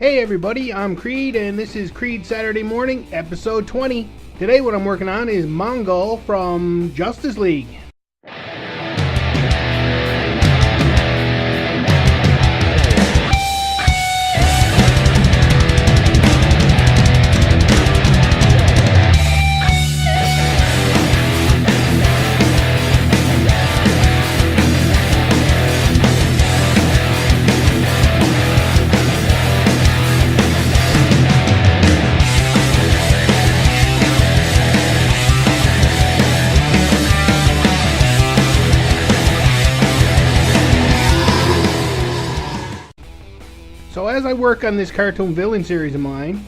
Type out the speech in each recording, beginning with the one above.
Hey everybody, I'm Creed, and this is Creed Saturday Morning, episode 20. Today what I'm working on is Mongul from Justice League. So as I work on this cartoon villain series of mine,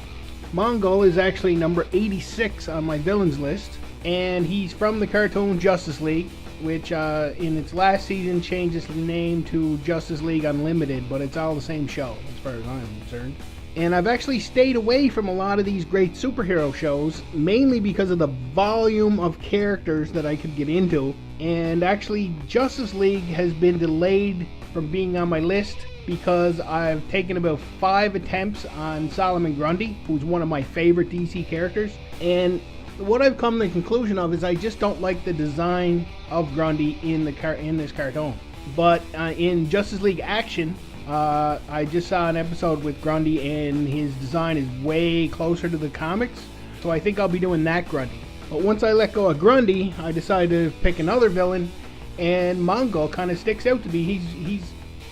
Mongul is actually number 86 on my villains list, and he's from the cartoon Justice League, which in its last season changed its name to Justice League Unlimited, but it's all the same show as far as I'm concerned. And I've actually stayed away from a lot of these great superhero shows, mainly because of the volume of characters that I could get into, and actually Justice League has been delayed from being on my list because I've taken about 5 attempts on Solomon Grundy, who's one of my favorite DC characters, and what I've come to the conclusion of is I just don't like the design of Grundy in this cartoon. But in Justice League Action, I just saw an episode with Grundy, and his design is way closer to the comics, so I think I'll be doing that Grundy. But once I let go of Grundy, I decided to pick another villain, and Mongul kind of sticks out to me.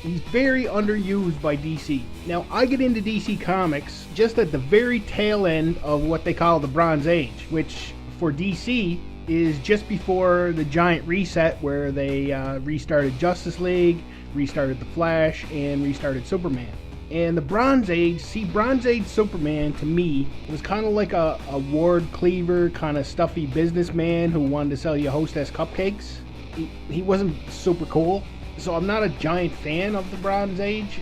He's very underused by DC. Now, I get into DC Comics just at the very tail end of what they call the Bronze Age, which for DC is just before the giant reset where they restarted Justice League, restarted The Flash, and restarted Superman. And the Bronze Age Superman to me was kind of like a Ward Cleaver, kind of stuffy businessman who wanted to sell you Hostess cupcakes. He wasn't super cool. So I'm not a giant fan of the Bronze Age,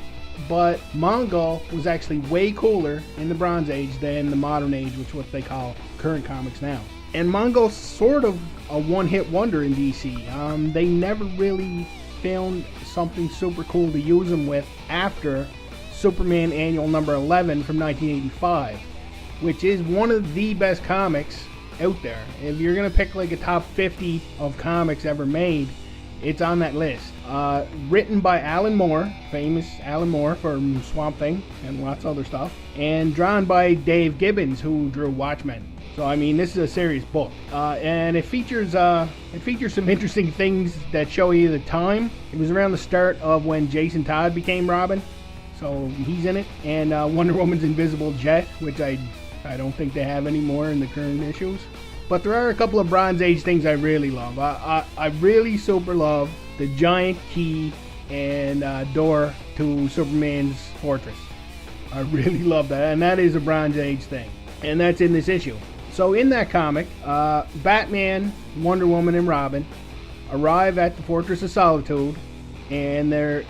but Mongul was actually way cooler in the Bronze Age than the Modern Age, which is what they call current comics now. And Mongul's sort of a one-hit wonder in DC. They never really found something super cool to use him with after Superman Annual number 11 from 1985, which is one of the best comics out there. If you're going to pick like a top 50 of comics ever made, it's on that list. Written by Alan Moore, famous Alan Moore from Swamp Thing and lots of other stuff, and drawn by Dave Gibbons, who drew Watchmen. So I mean, this is a serious book, and it features some interesting things that show you the time. It was around the start of when Jason Todd became Robin, so he's in it, and Wonder Woman's invisible jet, which I don't think they have anymore in the current issues. But there are a couple of Bronze Age things I really love. I really super love the giant key and door to Superman's fortress. I really love that, and that is a Bronze Age thing. And that's in this issue. So in that comic, Batman, Wonder Woman, and Robin arrive at the Fortress of Solitude, and they're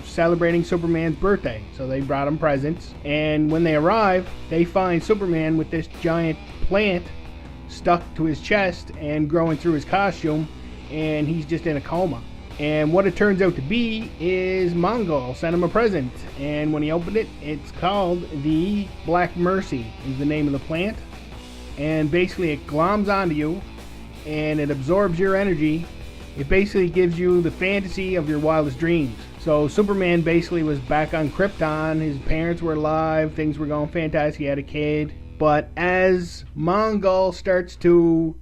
celebrating Superman's birthday. So they brought him presents, and when they arrive, they find Superman with this giant plant stuck to his chest and growing through his costume, and he's just in a coma. And what it turns out to be is Mongul sent him a present, and when he opened it, it's called the Black Mercy is the name of the plant, and basically it gloms onto you and it absorbs your energy. It basically gives you the fantasy of your wildest dreams. So Superman basically was back on Krypton, his parents were alive, things were going fantastic, he had a kid. But as Mongul starts to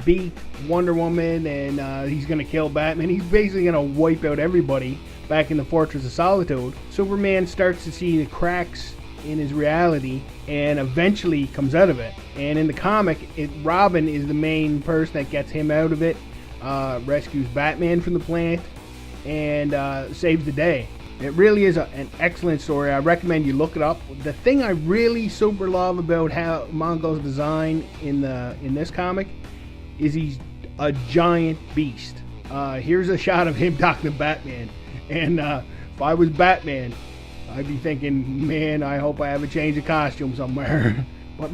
beat Wonder Woman and he's going to kill Batman, he's basically going to wipe out everybody back in the Fortress of Solitude, Superman starts to see the cracks in his reality and eventually comes out of it. And in the comic, Robin is the main person that gets him out of it, rescues Batman from the plant, and saves the day. It really is an excellent story. I recommend you look it up. The thing I really super love about how Mongul's design in this comic is he's a giant beast. Here's a shot of him talking to Batman. And if I was Batman, I'd be thinking, man, I hope I have a change of costume somewhere. But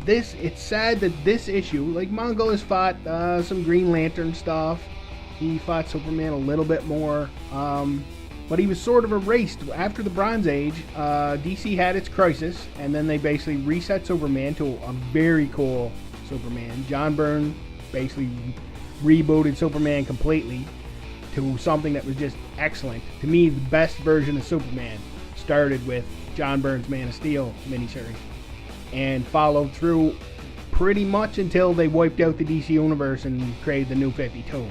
it's sad that this issue, like Mongul has fought some Green Lantern stuff. He fought Superman a little bit more. but he was sort of erased. After the Bronze Age, DC had its crisis, and then they basically reset Superman to a very cool Superman. John Byrne basically rebooted Superman completely to something that was just excellent. To me, the best version of Superman started with John Byrne's Man of Steel miniseries and followed through pretty much until they wiped out the DC universe and created the New 52.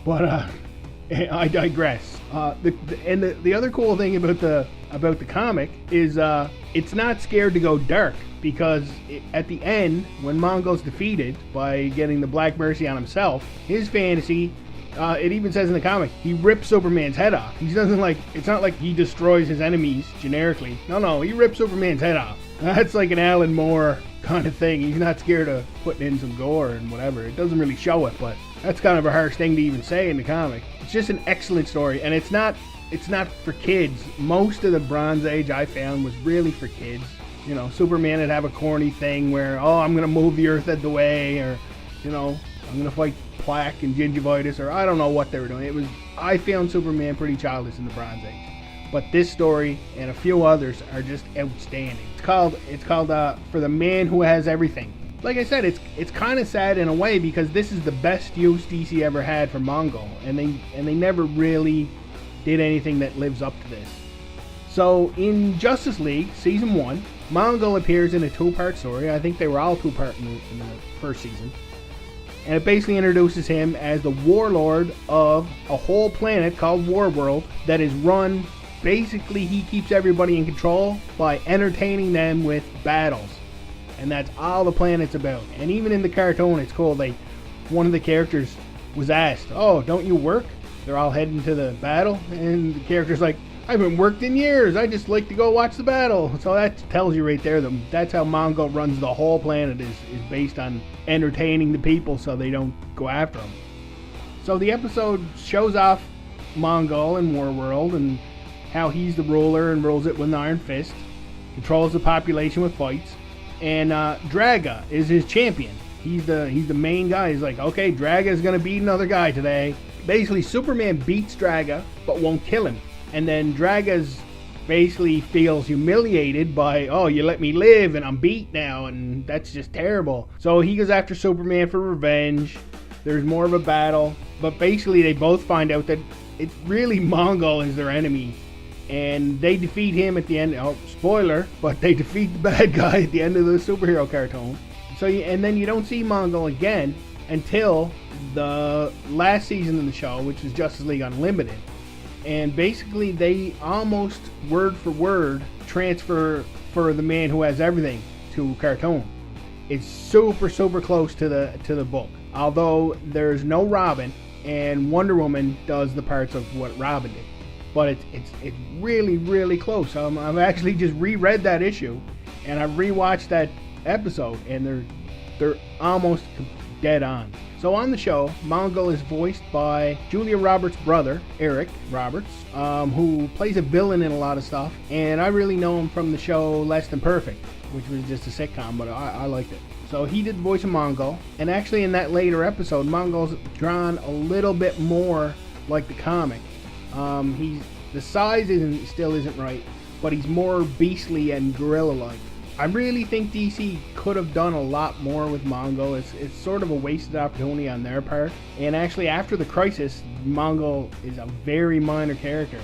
But I digress. The other cool thing about the comic is it's not scared to go dark, because at the end, when Mongul's defeated by getting the Black Mercy on himself, his fantasy, it even says in the comic, he rips Superman's head off. He doesn't it's not like he destroys his enemies generically. No, he rips Superman's head off. That's like an Alan Moore kind of thing. He's not scared of putting in some gore and whatever. It doesn't really show it, but that's kind of a harsh thing to even say in the comic. It's just an excellent story, and it's not for kids. Most of the Bronze Age I found was really for kids. You know, Superman would have a corny thing where, I'm going to move the earth out of the way, or, I'm going to fight plaque and gingivitis, or I don't know what they were doing. I found Superman pretty childish in the Bronze Age. But this story and a few others are just outstanding. It's called For the Man Who Has Everything. Like I said, it's kind of sad in a way, because this is the best use DC ever had for Mongul, and they never really did anything that lives up to this. So in Justice League Season 1, Mongul appears in a 2-part story. I think they were all 2-part in the first season. And it basically introduces him as the warlord of a whole planet called Warworld that is run. Basically, he keeps everybody in control by entertaining them with battles. And that's all the planet's about. And even in the cartoon, it's cool. One of the characters was asked, don't you work? They're all heading to the battle. And the character's like, I haven't worked in years. I just like to go watch the battle. So that tells you right there that that's how Mongul runs the whole planet, is based on entertaining the people so they don't go after them. So the episode shows off Mongul and Warworld and how he's the ruler and rules it with an iron fist, controls the population with fights, and Draga is his champion. He's the main guy. He's like, okay, Draga's gonna beat another guy today. Basically, Superman beats Draga but won't kill him. And then Draga's basically feels humiliated by, you let me live and I'm beat now, and that's just terrible. So he goes after Superman for revenge. There's more of a battle, but basically they both find out that it's really Mongul is their enemy, and they defeat him at the end. Spoiler, but they defeat the bad guy at the end of the superhero cartoon. And then you don't see Mongul again until the last season of the show, which is Justice League Unlimited. And basically they almost word for word transfer For the Man Who Has Everything to cartoon. It's super close to the book. Although there's no Robin, and Wonder Woman does the parts of what Robin did. But it's really close. I've actually just reread that issue, and I've rewatched that episode, and they're almost dead on. So on the show, Mongul is voiced by Julia Roberts' brother, Eric Roberts, who plays a villain in a lot of stuff. And I really know him from the show Less Than Perfect, which was just a sitcom, but I liked it. So he did the voice of Mongul. And actually in that later episode, Mongul's drawn a little bit more like the comic. The size still isn't right, but he's more beastly and gorilla-like. I really think DC could have done a lot more with Mongul. It's sort of a wasted opportunity on their part. And actually, after the Crisis, Mongul is a very minor character.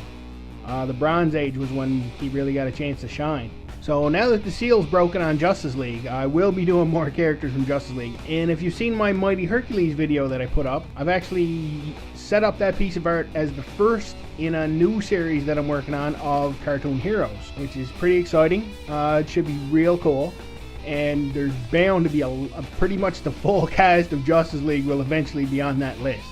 The Bronze Age was when he really got a chance to shine. So now that the seal's broken on Justice League, I will be doing more characters from Justice League. And if you've seen my Mighty Hercules video that I put up, I've actually set up that piece of art as the first in a new series that I'm working on of cartoon heroes, which is pretty exciting. It should be real cool. And there's bound to be a pretty much the full cast of Justice League will eventually be on that list.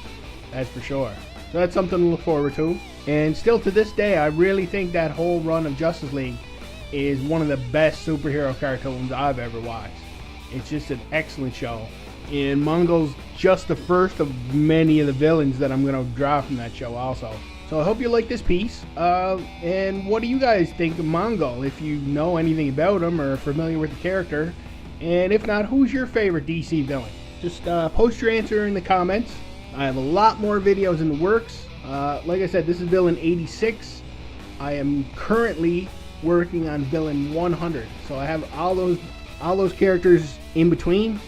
That's for sure. So that's something to look forward to. And still to this day, I really think that whole run of Justice League is one of the best superhero cartoons I've ever watched. It's just an excellent show. And Mongul's just the first of many of the villains that I'm going to draw from that show also. So I hope you like this piece. And what do you guys think of Mongul? If you know anything about him or are familiar with the character. And if not, who's your favorite DC villain? Just post your answer in the comments. I have a lot more videos in the works. Like I said, this is villain 86. I am currently working on villain 100, so I have all those characters in between.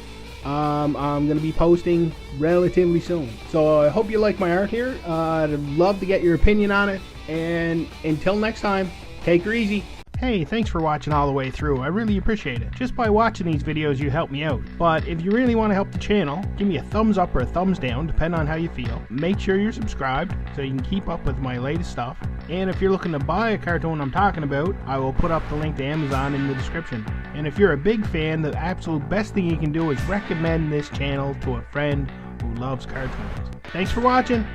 I'm going to be posting relatively soon. So I hope you like my art here. I'd love to get your opinion on it. And until next time, take her easy. Hey, thanks for watching all the way through. I really appreciate it. Just by watching these videos, you help me out. But if you really want to help the channel, give me a thumbs up or a thumbs down, depending on how you feel. Make sure you're subscribed so you can keep up with my latest stuff. And if you're looking to buy a cartoon I'm talking about, I will put up the link to Amazon in the description. And if you're a big fan, the absolute best thing you can do is recommend this channel to a friend who loves cartoons. Thanks for watching.